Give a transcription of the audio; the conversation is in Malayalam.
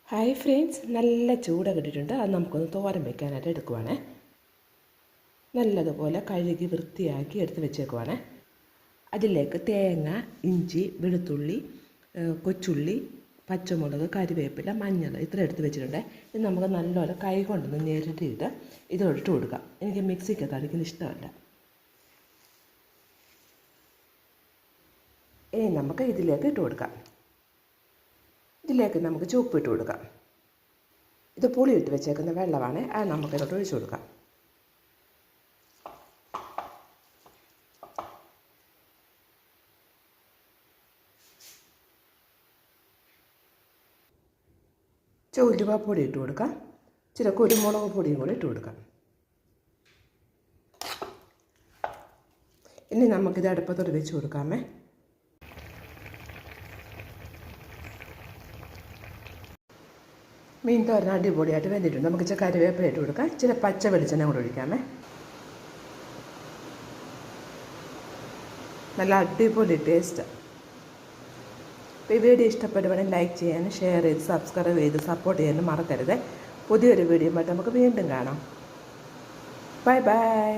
ഹായ് ഫ്രണ്ട്സ്, നല്ല ചൂട കിട്ടിയിട്ടുണ്ട്. അത് നമുക്കൊന്ന് തോരൻ വയ്ക്കാനായിട്ട് എടുക്കുവാണേ. നല്ലതുപോലെ കഴുകി വൃത്തിയാക്കി എടുത്ത് വെച്ചേക്കുവാണേ. അതിലേക്ക് തേങ്ങ, ഇഞ്ചി, വെളുത്തുള്ളി, കൊച്ചുള്ളി, പച്ചമുളക്, കറിവേപ്പില, മഞ്ഞൾ ഇത്ര എടുത്ത് വെച്ചിട്ടുണ്ട്. ഇത് നമുക്ക് നല്ലപോലെ കൈ കൊണ്ടൊന്ന് ഞെരട്ടിയിട്ട് ഇതോടിട്ട് കൊടുക്കാം. എനിക്ക് മിക്സിക്കകത്ത് അടിക്കുന്ന ഇഷ്ടമല്ല. ഇനി നമുക്ക് ഇതിലേക്ക് ഇട്ട് കൊടുക്കാം. ഇതിലേക്ക് നമുക്ക് ചുപ്പ് ഇട്ട് കൊടുക്കാം. ഇത് പുളി ഇട്ട് വെച്ചേക്കുന്ന വെള്ളമാണ്. അത് നമുക്കിതോട്ട് ഒഴിച്ചു കൊടുക്കാം. ഉലുവാപ്പൊടി ഇട്ട് കൊടുക്കാം. ചില കുരുമുളക് പൊടിയും കൂടി ഇട്ട് കൊടുക്കാം. ഇനി നമുക്കിത് അടുപ്പത്തോട് വെച്ച് കൊടുക്കാമേ. മീൻ തോരൻ അടിപൊളിയായിട്ട് വെന്തിട്ടുണ്ട്. നമുക്ക് ഇച്ചിരി കറിവേപ്പില ഇട്ട് കൊടുക്കാം. ഇച്ചിരി പച്ച വെളിച്ചെണ്ണ കൂടെ ഒഴിക്കാമേ. നല്ല അടിപൊളി ടേസ്റ്റ്. അപ്പോൾ ഈ വീഡിയോ ഇഷ്ടപ്പെടുവാണെങ്കിൽ ലൈക്ക് ചെയ്യാനും ഷെയർ ചെയ്ത് സബ്സ്ക്രൈബ് ചെയ്ത് സപ്പോർട്ട് ചെയ്യാനും മറക്കരുത്. പുതിയൊരു വീഡിയോ ആയിട്ട് നമുക്ക് വീണ്ടും കാണാം. Bye bye.